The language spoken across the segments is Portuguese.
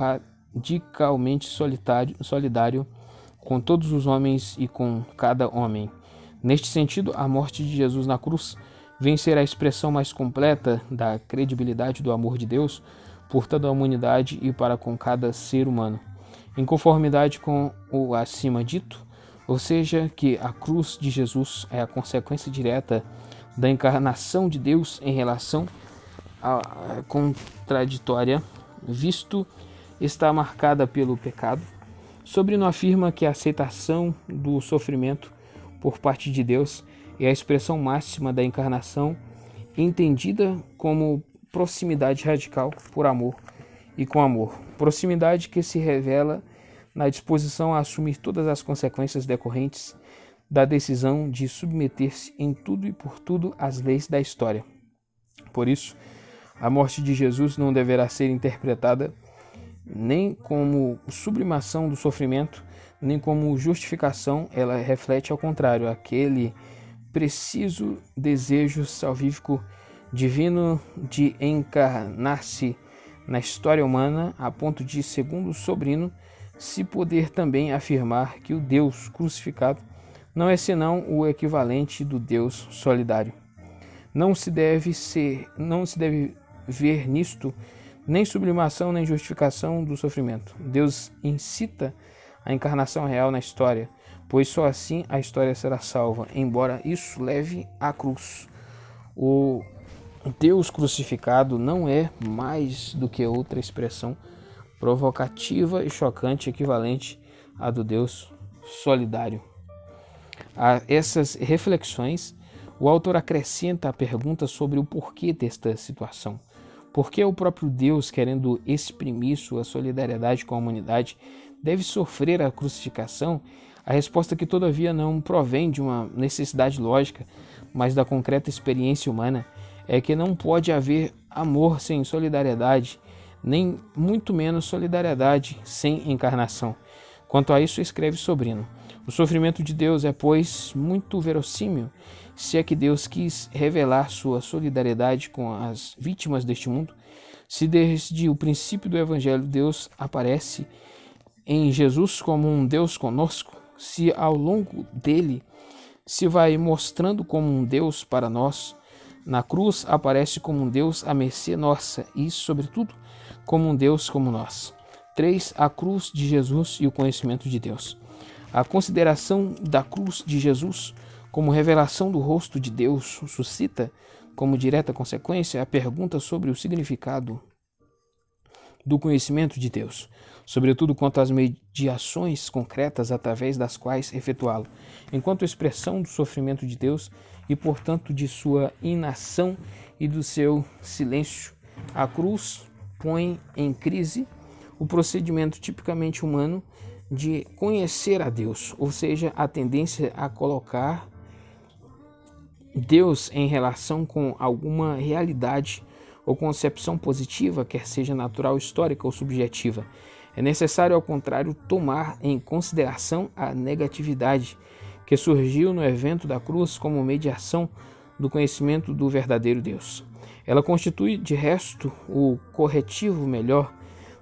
radicalmente solidário com todos os homens e com cada homem. Neste sentido, a morte de Jesus na cruz vem ser a expressão mais completa da credibilidade do amor de Deus por toda a humanidade e para com cada ser humano. Em conformidade com o acima dito, ou seja, que a cruz de Jesus é a consequência direta da encarnação de Deus em relação à contraditória, visto está marcada pelo pecado. Sobrino afirma que a aceitação do sofrimento por parte de Deus é a expressão máxima da encarnação, entendida como proximidade radical por amor e com amor. Proximidade que se revela na disposição a assumir todas as consequências decorrentes da decisão de submeter-se em tudo e por tudo às leis da história. Por isso, a morte de Jesus não deverá ser interpretada nem como sublimação do sofrimento, nem como justificação. Ela reflete, ao contrário, aquele preciso desejo salvífico divino de encarnar-se na história humana, a ponto de, segundo o Sobrino, se poder também afirmar que o Deus crucificado não é senão o equivalente do Deus solidário. Não se deve ver nisto nem sublimação nem justificação do sofrimento. Deus incita a encarnação real na história, pois só assim a história será salva, embora isso leve à cruz. O Deus crucificado não é mais do que outra expressão provocativa e chocante equivalente à do Deus solidário. A essas reflexões, o autor acrescenta a pergunta sobre o porquê desta situação. Por que o próprio Deus, querendo exprimir sua solidariedade com a humanidade, deve sofrer a crucificação? A resposta, que todavia não provém de uma necessidade lógica, mas da concreta experiência humana, é que não pode haver amor sem solidariedade, nem muito menos solidariedade sem encarnação. Quanto a isso, escreve Sobrino: o sofrimento de Deus é, pois, muito verossímil, se é que Deus quis revelar sua solidariedade com as vítimas deste mundo. Se desde o princípio do Evangelho Deus aparece em Jesus como um Deus conosco, se ao longo dele se vai mostrando como um Deus para nós, na cruz aparece como um Deus à mercê nossa e, sobretudo, como um Deus como nós. 3. A cruz de Jesus e o conhecimento de Deus. A consideração da cruz de Jesus como revelação do rosto de Deus suscita, como direta consequência, a pergunta sobre o significado do conhecimento de Deus, sobretudo quanto às mediações concretas através das quais efetuá-lo, enquanto expressão do sofrimento de Deus e, portanto, de sua inação e do seu silêncio. A cruz põe em crise o procedimento tipicamente humano de conhecer a Deus, ou seja, a tendência a colocar Deus em relação com alguma realidade ou concepção positiva, quer seja natural, histórica ou subjetiva. É necessário, ao contrário, tomar em consideração a negatividade que surgiu no evento da cruz como mediação do conhecimento do verdadeiro Deus. Ela constitui, de resto, o corretivo melhor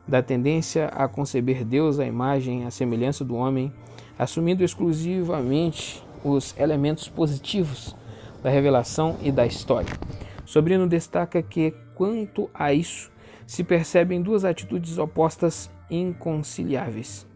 da tendência a conceber Deus à imagem e à semelhança do homem, assumindo exclusivamente os elementos positivos da revelação e da história. Sobrino destaca que, quanto a isso, se percebem duas atitudes opostas inconciliáveis.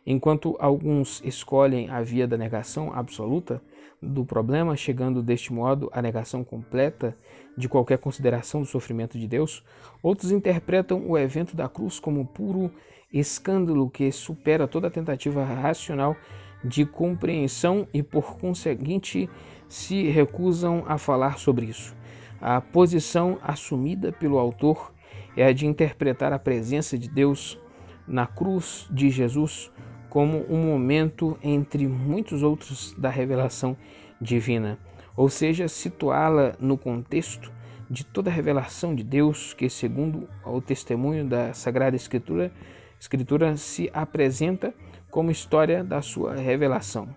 Enquanto alguns escolhem a via da negação absoluta do problema, chegando deste modo à negação completa de qualquer consideração do sofrimento de Deus, outros interpretam o evento da cruz como puro escândalo que supera toda tentativa racional de compreensão e, por conseguinte, se recusam a falar sobre isso. A posição assumida pelo autor é a de interpretar a presença de Deus na cruz de Jesus como um momento entre muitos outros da revelação divina, ou seja, situá-la no contexto de toda a revelação de Deus que, segundo o testemunho da Sagrada Escritura, se apresenta como história da sua revelação.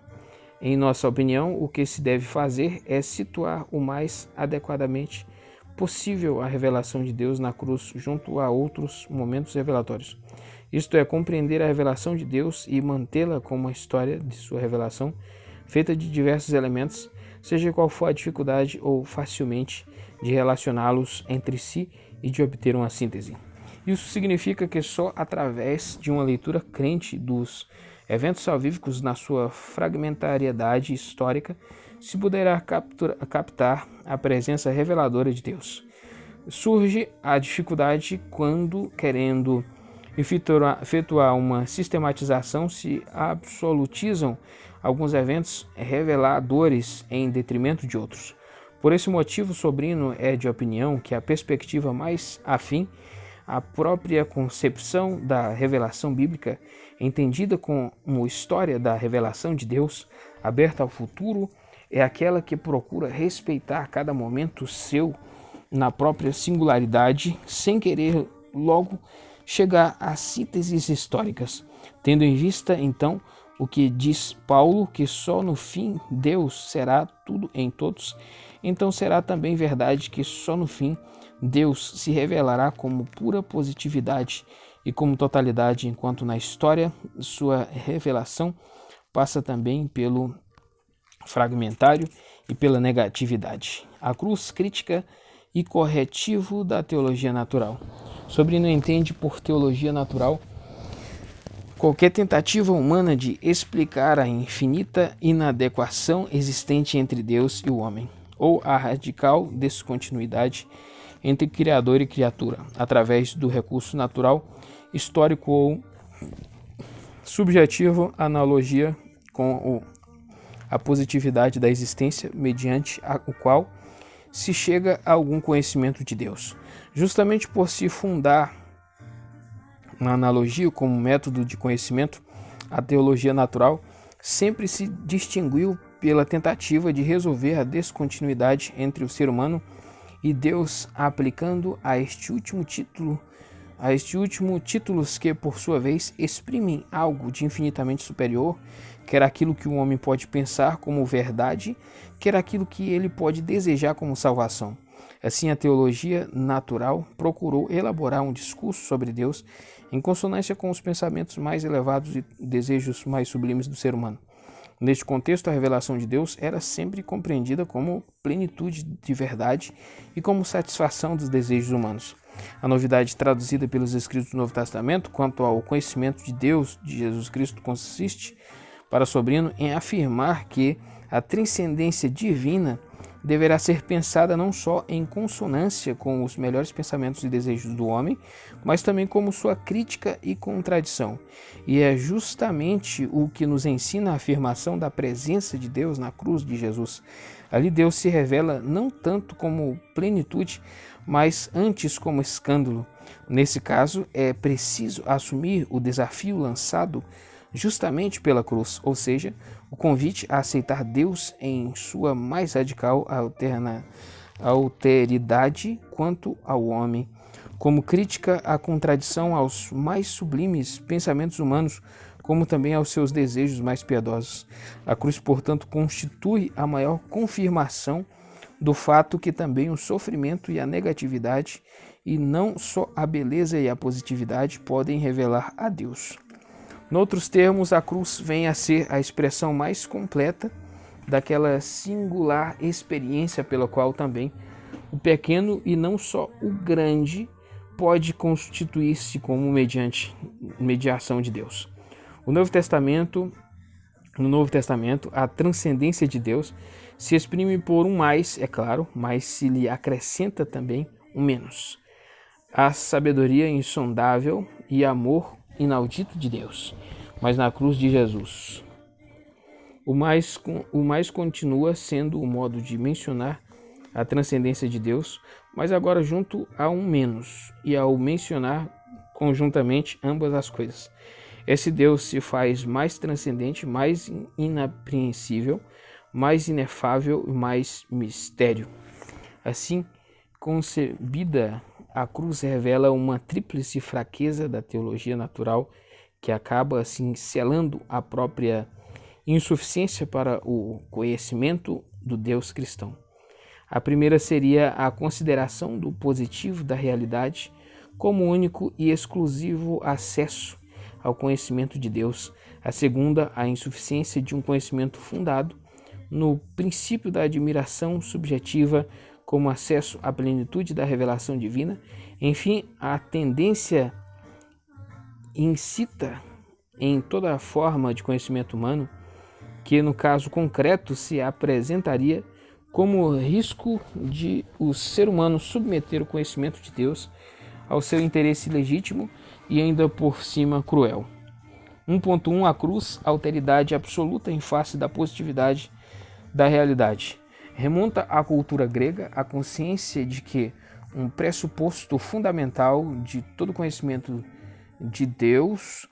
Em nossa opinião, o que se deve fazer é situar o mais adequadamente possível a revelação de Deus na cruz junto a outros momentos revelatórios. Isto é, compreender a revelação de Deus e mantê-la como uma história de sua revelação, feita de diversos elementos, seja qual for a dificuldade ou facilmente de relacioná-los entre si e de obter uma síntese. Isso significa que só através de uma leitura crente dos eventos salvíficos na sua fragmentariedade histórica se poderá captar a presença reveladora de Deus. Surge a dificuldade quando, querendo efetuar uma sistematização, se absolutizam alguns eventos reveladores em detrimento de outros. Por esse motivo, Sobrino é de opinião que a perspectiva mais afim à própria concepção da revelação bíblica, entendida como história da revelação de Deus, aberta ao futuro, é aquela que procura respeitar cada momento seu na própria singularidade, sem querer logo chegar a sínteses históricas, tendo em vista, então, o que diz Paulo, que só no fim Deus será tudo em todos, então será também verdade que só no fim Deus se revelará como pura positividade e como totalidade, enquanto na história sua revelação passa também pelo fragmentário e pela negatividade. A cruz crítica e corretivo da teologia natural. Sobrino entende por teologia natural qualquer tentativa humana de explicar a infinita inadequação existente entre Deus e o homem, ou a radical descontinuidade entre Criador e criatura, através do recurso natural, histórico ou subjetivo, analogia com a positividade da existência, mediante o qual se chega a algum conhecimento de Deus. Justamente por se fundar na analogia como método de conhecimento, a teologia natural sempre se distinguiu pela tentativa de resolver a descontinuidade entre o ser humano e Deus, aplicando a este último títulos que, por sua vez, exprimem algo de infinitamente superior, quer aquilo que o homem pode pensar como verdade, quer aquilo que ele pode desejar como salvação. Assim, a teologia natural procurou elaborar um discurso sobre Deus em consonância com os pensamentos mais elevados e desejos mais sublimes do ser humano. Neste contexto, a revelação de Deus era sempre compreendida como plenitude de verdade e como satisfação dos desejos humanos. A novidade traduzida pelos escritos do Novo Testamento quanto ao conhecimento de Deus, de Jesus Cristo, consiste, para Sobrino, em afirmar que a transcendência divina deverá ser pensada não só em consonância com os melhores pensamentos e desejos do homem, mas também como sua crítica e contradição. E é justamente o que nos ensina a afirmação da presença de Deus na cruz de Jesus. Ali Deus se revela não tanto como plenitude, mas antes como escândalo. Nesse caso, é preciso assumir o desafio lançado justamente pela cruz, ou seja, o convite a aceitar Deus em sua mais radical alteridade quanto ao homem, como crítica à contradição aos mais sublimes pensamentos humanos, como também aos seus desejos mais piedosos. A cruz, portanto, constitui a maior confirmação do fato que também o sofrimento e a negatividade, e não só a beleza e a positividade, podem revelar a Deus. Noutros termos, a cruz vem a ser a expressão mais completa daquela singular experiência pela qual também o pequeno e não só o grande pode constituir-se como mediação de Deus. No Novo Testamento, a transcendência de Deus se exprime por um mais, é claro, mas se lhe acrescenta também um menos. A sabedoria insondável e amor inaudito de Deus, mas na cruz de Jesus. O mais continua sendo o modo de mencionar a transcendência de Deus, mas agora junto a um menos, e ao mencionar conjuntamente ambas as coisas. Esse Deus se faz mais transcendente, mais inapreensível, mais inefável e mais mistério. Assim, concebida, a cruz revela uma tríplice fraqueza da teologia natural que acaba assim selando a própria insuficiência para o conhecimento do Deus cristão. A primeira seria a consideração do positivo da realidade como único e exclusivo acesso ao conhecimento de Deus. A segunda, a insuficiência de um conhecimento fundado no princípio da admiração subjetiva como acesso à plenitude da revelação divina. Enfim, a tendência incita em toda forma de conhecimento humano, que no caso concreto se apresentaria como risco de o ser humano submeter o conhecimento de Deus ao seu interesse legítimo e ainda por cima cruel. 1.1 A cruz, alteridade absoluta em face da positividade da realidade. Remonta à cultura grega a consciência de que um pressuposto fundamental de todo conhecimento de Deus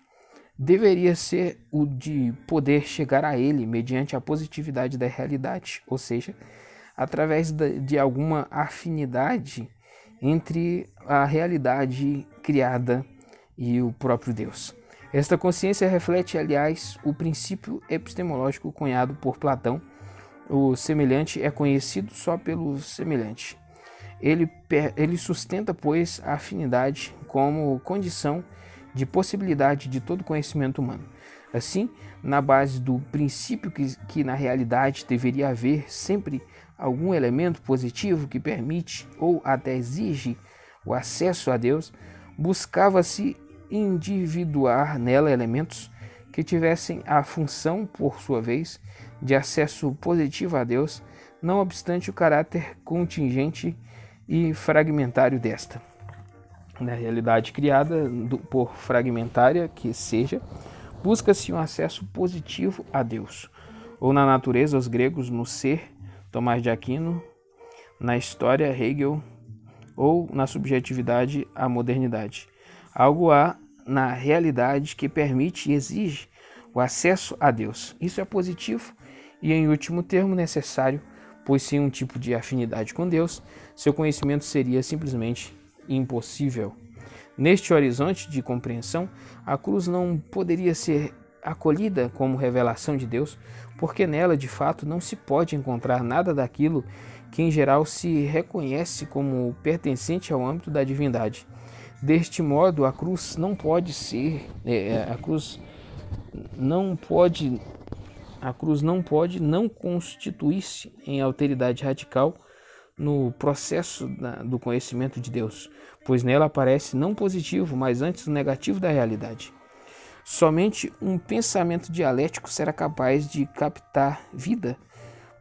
deveria ser o de poder chegar a ele mediante a positividade da realidade, ou seja, através de alguma afinidade entre a realidade criada e o próprio Deus. Esta consciência reflete, aliás, o princípio epistemológico cunhado por Platão. O semelhante é conhecido só pelo semelhante. Ele sustenta, pois, a afinidade como condição de possibilidade de todo conhecimento humano. Assim, na base do princípio que na realidade deveria haver sempre algum elemento positivo que permite ou até exige o acesso a Deus, buscava-se individuar nela elementos que tivessem a função, por sua vez, de acesso positivo a Deus, não obstante o caráter contingente e fragmentário desta. Na realidade criada por fragmentária que seja, busca-se um acesso positivo a Deus, ou na natureza, os gregos, no ser, Tomás de Aquino, na história, Hegel, ou na subjetividade, a modernidade. Algo há na realidade que permite e exige o acesso a Deus. Isso é positivo e, em último termo, necessário, pois sem um tipo de afinidade com Deus, seu conhecimento seria simplesmente impossível. Neste horizonte de compreensão, a cruz não poderia ser acolhida como revelação de Deus, porque nela, de fato, não se pode encontrar nada daquilo que, em geral, se reconhece como pertencente ao âmbito da divindade. Deste modo, a cruz não pode não constituir-se em alteridade radical no processo do conhecimento de Deus, pois nela aparece não positivo, mas antes o negativo da realidade. Somente um pensamento dialético será capaz de captar vida,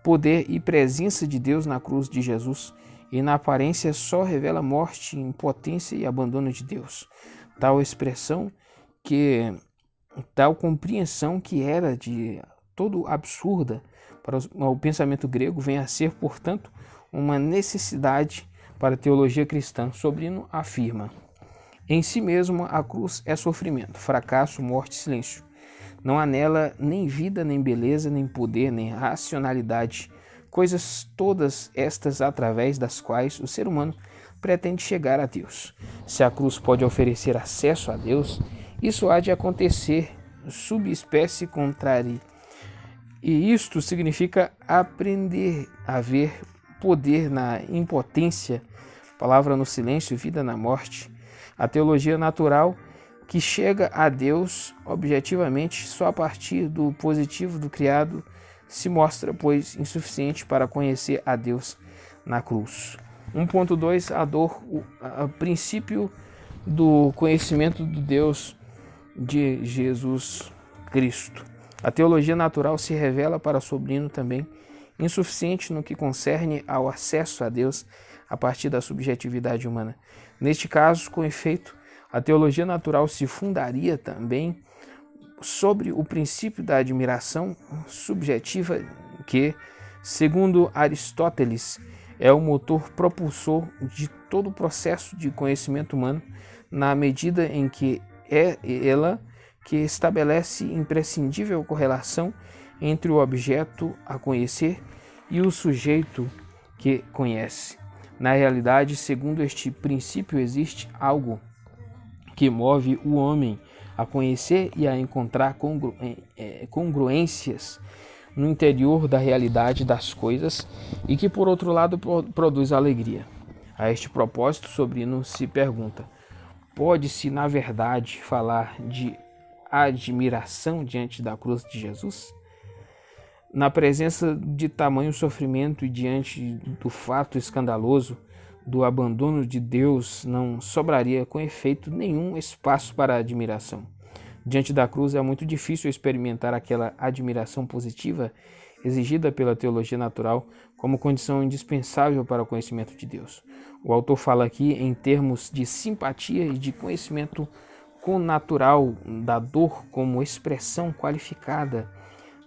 poder e presença de Deus na cruz de Jesus, e na aparência só revela morte, impotência e abandono de Deus. Tal compreensão que era de todo absurda para o pensamento grego vem a ser, portanto, uma necessidade para a teologia cristã. Sobrino afirma: em si mesmo a cruz é sofrimento, fracasso, morte e silêncio. Não há nela nem vida, nem beleza, nem poder, nem racionalidade, coisas todas estas através das quais o ser humano pretende chegar a Deus. Se a cruz pode oferecer acesso a Deus, isso há de acontecer subespécie contrária. E isto significa aprender a ver poder na impotência, palavra no silêncio, vida na morte. A teologia natural que chega a Deus objetivamente só a partir do positivo do criado se mostra, pois, insuficiente para conhecer a Deus na cruz. 1.2 A dor, o princípio do conhecimento do Deus de Jesus Cristo. A teologia natural se revela para Sobrino também insuficiente no que concerne ao acesso a Deus a partir da subjetividade humana. Neste caso, com efeito, a teologia natural se fundaria também sobre o princípio da admiração subjetiva que, segundo Aristóteles, é o motor propulsor de todo o processo de conhecimento humano, na medida em que é ela que estabelece imprescindível correlação entre o objeto a conhecer e o sujeito que conhece. Na realidade, segundo este princípio, existe algo que move o homem a conhecer e a encontrar congruências no interior da realidade das coisas e que, por outro lado, produz alegria. A este propósito, Sobrino se pergunta: pode-se, na verdade, falar de admiração diante da cruz de Jesus? Na presença de tamanho sofrimento e diante do fato escandaloso do abandono de Deus, não sobraria com efeito nenhum espaço para admiração. Diante da cruz é muito difícil experimentar aquela admiração positiva exigida pela teologia natural como condição indispensável para o conhecimento de Deus. O autor fala aqui em termos de simpatia e de conhecimento connatural da dor como expressão qualificada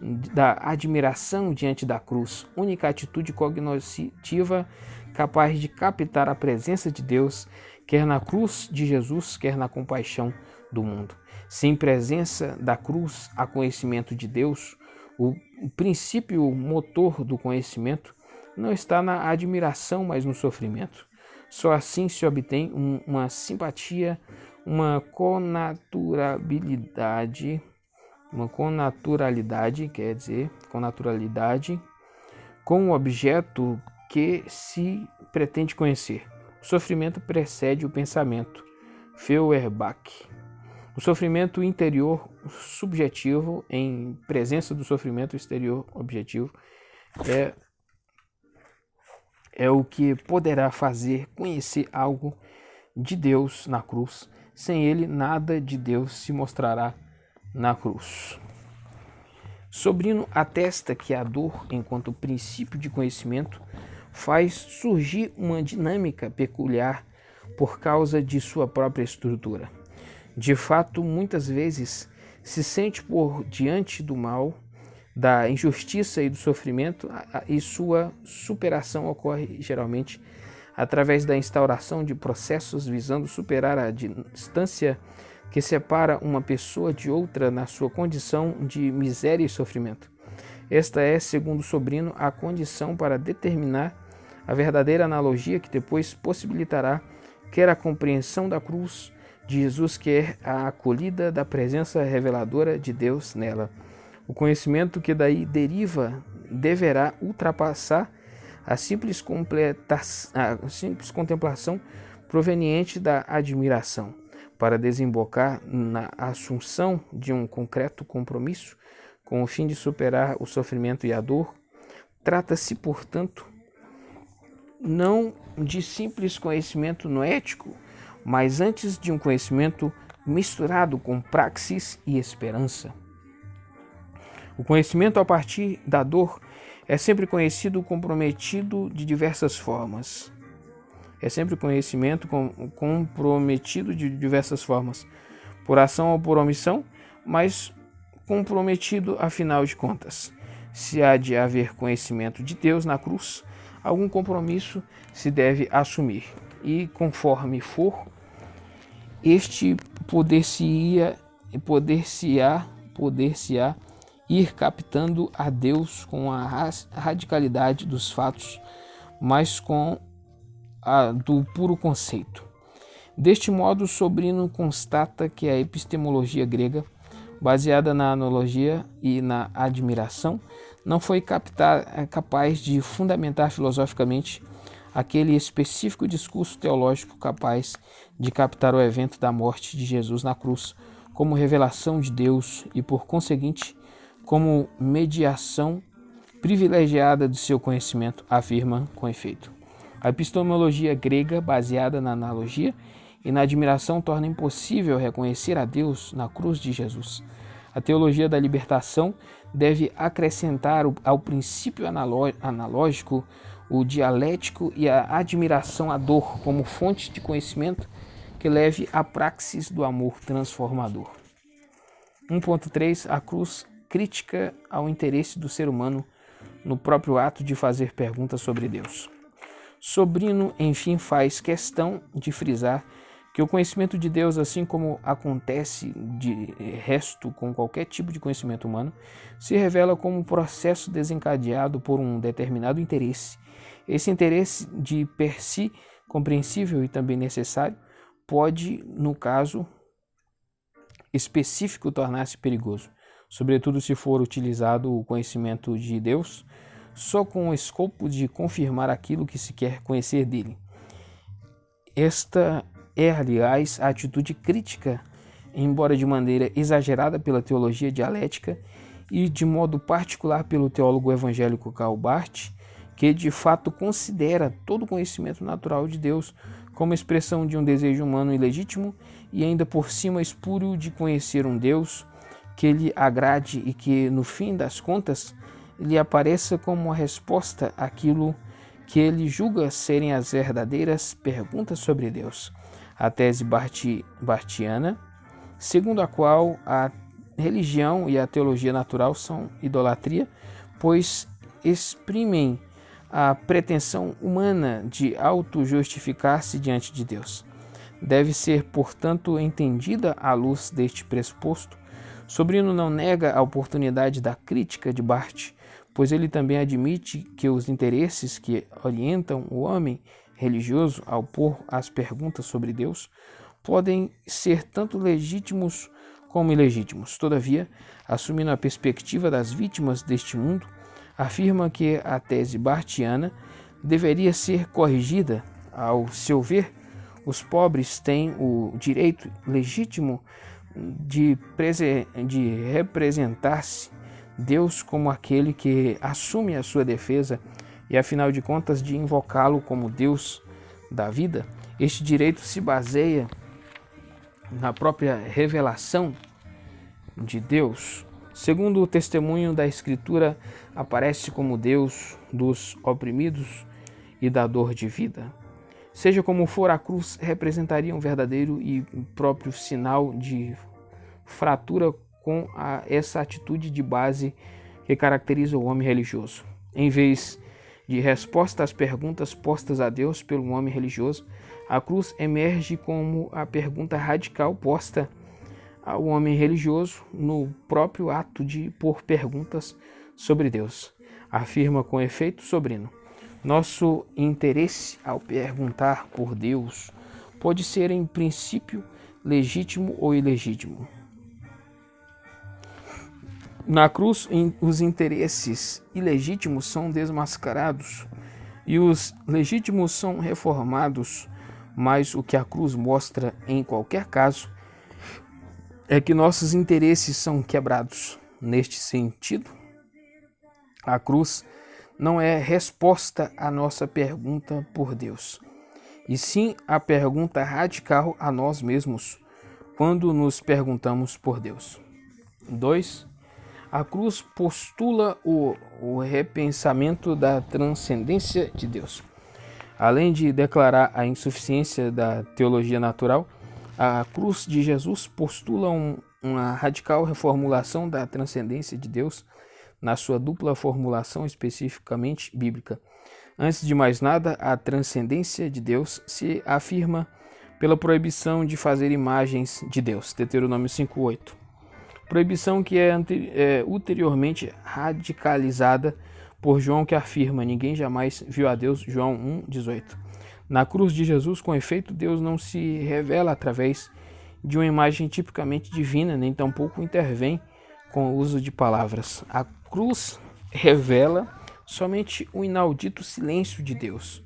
da admiração diante da cruz, única atitude cognitiva capaz de captar a presença de Deus, quer na cruz de Jesus, quer na compaixão do mundo. Sem presença da cruz, há conhecimento de Deus. O princípio motor do conhecimento não está na admiração, mas no sofrimento. Só assim se obtém uma simpatia, uma connaturalidade, com o objeto que se pretende conhecer. O sofrimento precede o pensamento. Feuerbach. O sofrimento interior subjetivo em presença do sofrimento exterior objetivo é o que poderá fazer conhecer algo de Deus na cruz. Sem ele, nada de Deus se mostrará na cruz. Sobrino atesta que a dor, enquanto princípio de conhecimento, faz surgir uma dinâmica peculiar por causa de sua própria estrutura. De fato, muitas vezes se sente por diante do mal, da injustiça e do sofrimento, e sua superação ocorre geralmente através da instauração de processos visando superar a distância que separa uma pessoa de outra na sua condição de miséria e sofrimento. Esta é, segundo Sobrino, a condição para determinar a verdadeira analogia que depois possibilitará quer a compreensão da cruz de Jesus, quer a acolhida da presença reveladora de Deus nela. O conhecimento que daí deriva deverá ultrapassar a simples contemplação proveniente da admiração, para desembocar na assunção de um concreto compromisso com o fim de superar o sofrimento e a dor. Trata-se, portanto, não de simples conhecimento noético, mas antes de um conhecimento misturado com praxis e esperança. O conhecimento a partir da dor é sempre conhecido comprometido de diversas formas. Por ação ou por omissão, mas comprometido afinal de contas. Se há de haver conhecimento de Deus na cruz, algum compromisso se deve assumir, e conforme for, este poder-se-á ir captando a Deus com a radicalidade dos fatos, mas com a do puro conceito. Deste modo, Sobrino constata que a epistemologia grega, baseada na analogia e na admiração, não foi capaz de fundamentar filosoficamente aquele específico discurso teológico capaz de captar o evento da morte de Jesus na cruz como revelação de Deus e, por conseguinte, como mediação privilegiada de seu conhecimento, afirma com efeito. A epistemologia grega, baseada na analogia e na admiração, torna impossível reconhecer a Deus na cruz de Jesus. A teologia da libertação deve acrescentar ao princípio analógico o dialético e a admiração à dor como fonte de conhecimento que leve à praxis do amor transformador. 1.3. A cruz crítica ao interesse do ser humano no próprio ato de fazer perguntas sobre Deus. Sobrino, enfim, faz questão de frisar que o conhecimento de Deus, assim como acontece de resto com qualquer tipo de conhecimento humano, se revela como um processo desencadeado por um determinado interesse. Esse interesse, de per si compreensível e também necessário, pode, no caso específico, tornar-se perigoso. sobretudo se for utilizado o conhecimento de Deus só com o escopo de confirmar aquilo que se quer conhecer dele. Esta é, aliás, a atitude crítica, embora de maneira exagerada pela teologia dialética e de modo particular pelo teólogo evangélico Karl Barth, que de fato considera todo conhecimento natural de Deus como expressão de um desejo humano ilegítimo e ainda por cima espúrio de conhecer um Deus que lhe agrade e que, no fim das contas, lhe apareça como uma resposta àquilo que ele julga serem as verdadeiras perguntas sobre Deus. A tese barthiana, segundo a qual a religião e a teologia natural são idolatria, pois exprimem a pretensão humana de auto-justificar-se diante de Deus. Deve ser, portanto, entendida à luz deste pressuposto. Sobrino não nega a oportunidade da crítica de Barth, pois ele também admite que os interesses que orientam o homem religioso ao pôr as perguntas sobre Deus podem ser tanto legítimos como ilegítimos. Todavia, assumindo a perspectiva das vítimas deste mundo, afirma que a tese barthiana deveria ser corrigida. Ao seu ver, os pobres têm o direito legítimo de representar-se Deus como aquele que assume a sua defesa e, afinal de contas, de invocá-lo como Deus da vida. Este direito se baseia na própria revelação de Deus. Segundo o testemunho da Escritura, aparece como Deus dos oprimidos e da dor de vida. Seja como for, a cruz representaria um verdadeiro e próprio sinal de fratura com essa atitude de base que caracteriza o homem religioso. Em vez de resposta às perguntas postas a Deus pelo homem religioso, a cruz emerge como a pergunta radical posta ao homem religioso no próprio ato de pôr perguntas sobre Deus. Afirma com efeito, sobrino: nosso interesse ao perguntar por Deus pode ser em princípio legítimo ou ilegítimo. Na cruz, os interesses ilegítimos são desmascarados e os legítimos são reformados, mas o que a cruz mostra em qualquer caso é que nossos interesses são quebrados. Neste sentido, a cruz não é resposta à nossa pergunta por Deus, e sim a pergunta radical a nós mesmos quando nos perguntamos por Deus. 2. A cruz postula o repensamento da transcendência de Deus. Além de declarar a insuficiência da teologia natural, a cruz de Jesus postula uma radical reformulação da transcendência de Deus na sua dupla formulação especificamente bíblica. Antes de mais nada, a transcendência de Deus se afirma pela proibição de fazer imagens de Deus, Deuteronômio 5:8. Proibição que é ulteriormente radicalizada por João, que afirma: ninguém jamais viu a Deus, João 1:18. Na cruz de Jesus, com efeito, Deus não se revela através de uma imagem tipicamente divina, nem tampouco intervém com o uso de palavras. A cruz revela somente o inaudito silêncio de Deus,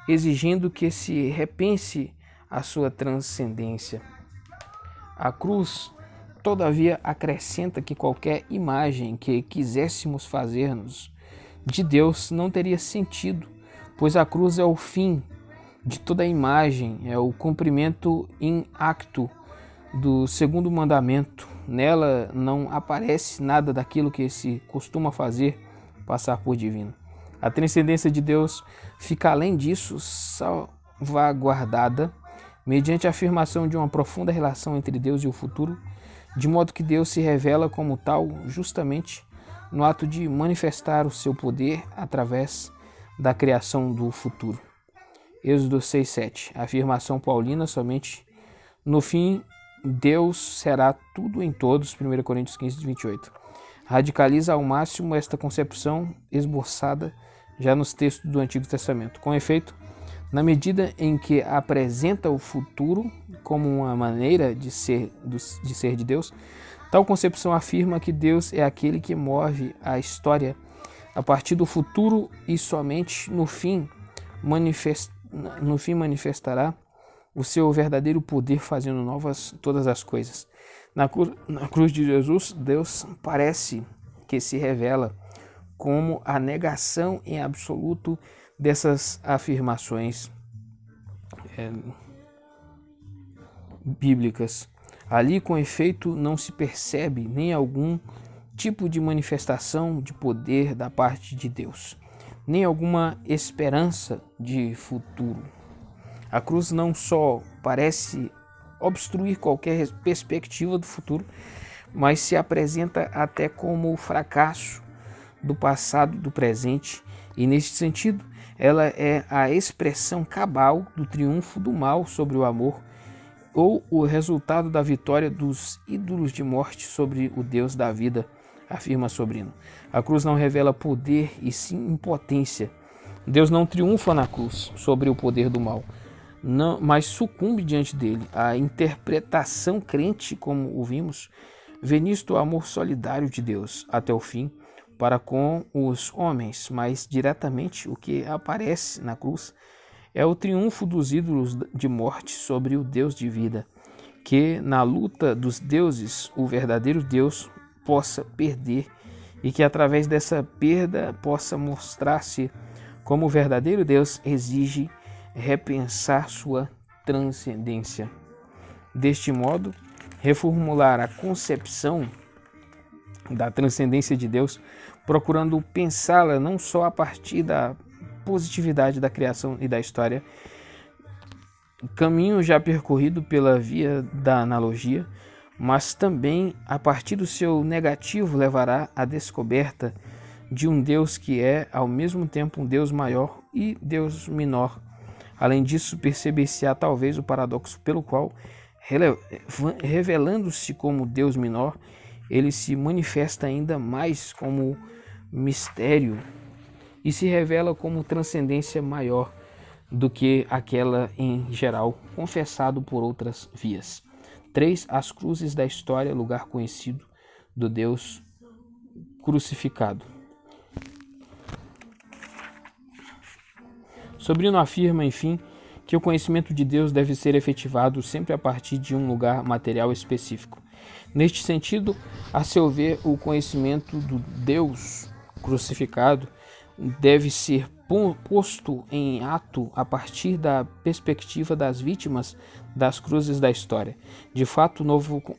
exigindo que se repense a sua transcendência. A cruz, todavia, acrescenta que qualquer imagem que quiséssemos fazer-nos de Deus não teria sentido, pois a cruz é o fim de toda imagem, é o cumprimento in acto do segundo mandamento. Nela não aparece nada daquilo que se costuma fazer passar por divino. A transcendência de Deus fica, além disso, salvaguardada mediante a afirmação de uma profunda relação entre Deus e o futuro, de modo que Deus se revela como tal justamente no ato de manifestar o seu poder através da criação do futuro. Êxodo 6:7. A afirmação paulina: somente no fim Deus será tudo em todos, 1 Coríntios 15:28. Radicaliza ao máximo esta concepção esboçada já nos textos do Antigo Testamento. Com efeito, na medida em que apresenta o futuro como uma maneira de ser de Deus, Tal concepção afirma que Deus é aquele que move a história a partir do futuro e somente no fim manifestará o seu verdadeiro poder, fazendo novas todas as coisas. Na cruz de Jesus, Deus parece que se revela como a negação em absoluto dessas afirmações bíblicas. Ali, com efeito, não se percebe nem algum tipo de manifestação de poder da parte de Deus, nem alguma esperança de futuro. A cruz não só parece obstruir qualquer perspectiva do futuro, mas se apresenta até como o fracasso do passado e do presente, e neste sentido, ela é a expressão cabal do triunfo do mal sobre o amor, ou o resultado da vitória dos ídolos de morte sobre o Deus da vida, afirma Sobrino. A cruz não revela poder e sim impotência. Deus não triunfa na cruz sobre o poder do mal, não, mas sucumbe diante dele. A interpretação crente, como ouvimos, vê nisto o amor solidário de Deus até o fim para com os homens, mas diretamente o que aparece na cruz é o triunfo dos ídolos de morte sobre o Deus de vida, que na luta dos deuses o verdadeiro Deus possa perder e que através dessa perda possa mostrar-se como o verdadeiro Deus exige repensar sua transcendência. Deste modo, reformular a concepção da transcendência de Deus, procurando pensá-la não só a partir da positividade da criação e da história, caminho já percorrido pela via da analogia, mas também a partir do seu negativo levará à descoberta de um Deus que é ao mesmo tempo um Deus maior e Deus menor. Além disso, perceber-se-á talvez o paradoxo pelo qual, revelando-se como Deus menor, ele se manifesta ainda mais como mistério e se revela como transcendência maior do que aquela em geral, confessado por outras vias. 3. As cruzes da história, lugar conhecido do Deus crucificado. Sobrino afirma, enfim, que o conhecimento de Deus deve ser efetivado sempre a partir de um lugar material específico. Neste sentido, a seu ver, o conhecimento do Deus crucificado deve ser posto em ato a partir da perspectiva das vítimas das cruzes da história. De fato,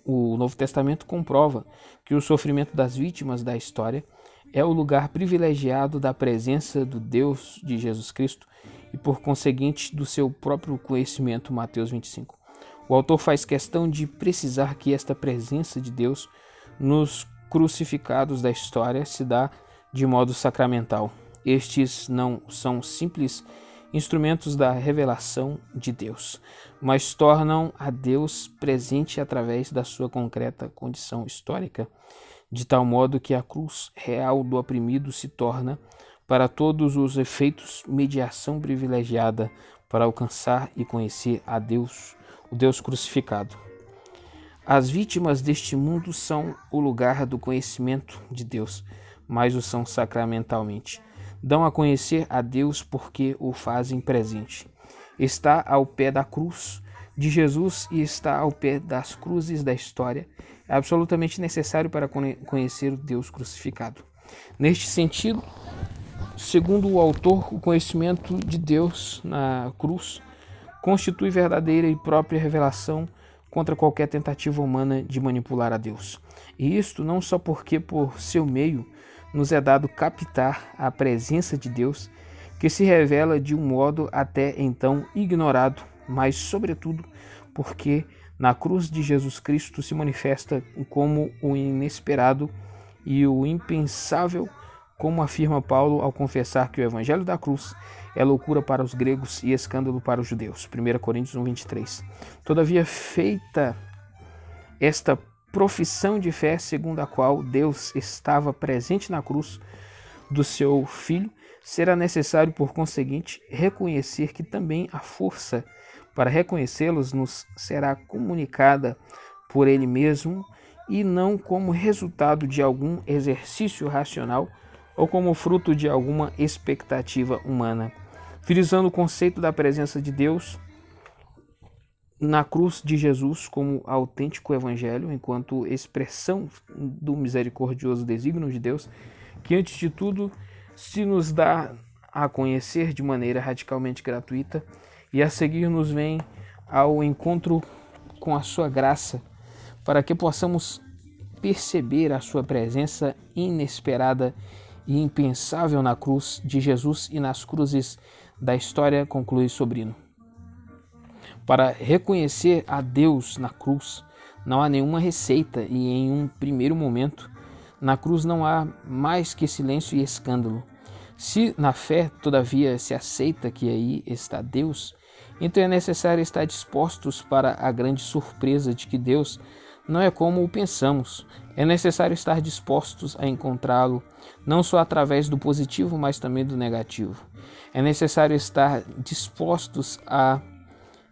o Novo Testamento comprova que o sofrimento das vítimas da história é o lugar privilegiado da presença do Deus de Jesus Cristo e, por conseguinte, do seu próprio conhecimento. Mateus 25. O autor faz questão de precisar que esta presença de Deus nos crucificados da história se dá de modo sacramental. Estes não são simples instrumentos da revelação de Deus, mas tornam a Deus presente através da sua concreta condição histórica, de tal modo que a cruz real do oprimido se torna, para todos os efeitos, mediação privilegiada para alcançar e conhecer a Deus, o Deus crucificado. As vítimas deste mundo são o lugar do conhecimento de Deus, mas o são sacramentalmente. Dão a conhecer a Deus porque o fazem presente. Está ao pé da cruz de Jesus e está ao pé das cruzes da história. É absolutamente necessário para conhecer o Deus crucificado. Neste sentido, segundo o autor, o conhecimento de Deus na cruz constitui verdadeira e própria revelação contra qualquer tentativa humana de manipular a Deus. E isto não só porque, por seu meio, nos é dado captar a presença de Deus, que se revela de um modo até então ignorado, mas, sobretudo, porque na cruz de Jesus Cristo se manifesta como o inesperado e o impensável, como afirma Paulo ao confessar que o evangelho da cruz é loucura para os gregos e escândalo para os judeus. 1 Coríntios 1:23. Todavia, feita esta profissão de fé, segundo a qual Deus estava presente na cruz do seu Filho, será necessário, por conseguinte, reconhecer que também a força para reconhecê-los nos será comunicada por Ele mesmo e não como resultado de algum exercício racional ou como fruto de alguma expectativa humana, frisando o conceito da presença de Deus na cruz de Jesus como autêntico evangelho, enquanto expressão do misericordioso desígnio de Deus, que antes de tudo se nos dá a conhecer de maneira radicalmente gratuita e a seguir nos vem ao encontro com a sua graça, para que possamos perceber a sua presença inesperada e impensável na cruz de Jesus e nas cruzes da história, conclui Sobrino. Para reconhecer a Deus na cruz, não há nenhuma receita e, em um primeiro momento, na cruz não há mais que silêncio e escândalo. Se na fé, todavia, se aceita que aí está Deus, então é necessário estar dispostos para a grande surpresa de que Deus não é como o pensamos. É necessário estar dispostos a encontrá-lo, não só através do positivo, mas também do negativo. É necessário estar dispostos a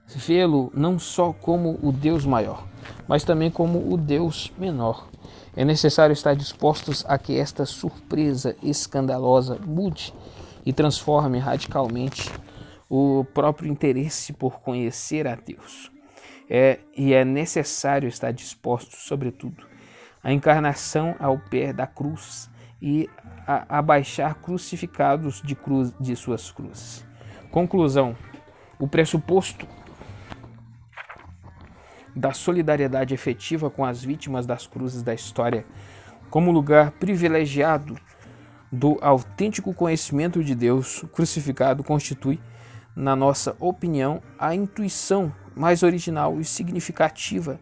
vê-lo não só como o Deus maior, mas também como o Deus menor. É necessário estar dispostos a que esta surpresa escandalosa mude e transforme radicalmente o próprio interesse por conhecer a Deus. E é necessário estar disposto, sobretudo, à encarnação ao pé da cruz e a abaixar crucificados de suas cruzes. Conclusão: o pressuposto da solidariedade efetiva com as vítimas das cruzes da história, como lugar privilegiado do autêntico conhecimento de Deus crucificado, constitui, na nossa opinião, a intuição mais original e significativa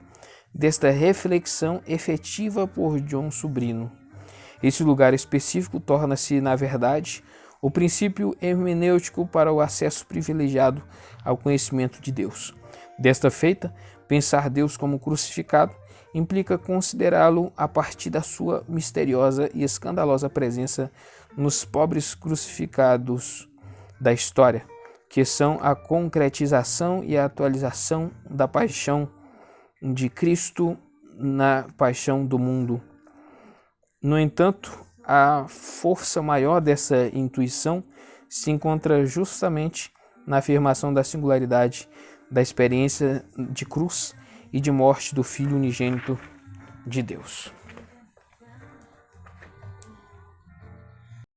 desta reflexão efetiva por John Sobrino. Esse lugar específico torna-se, na verdade, o princípio hermenêutico para o acesso privilegiado ao conhecimento de Deus. Desta feita, pensar Deus como crucificado implica considerá-lo a partir da sua misteriosa e escandalosa presença nos pobres crucificados da história, que são a concretização e a atualização da paixão de Cristo na paixão do mundo. No entanto, a força maior dessa intuição se encontra justamente na afirmação da singularidade da experiência de cruz e de morte do Filho unigênito de Deus.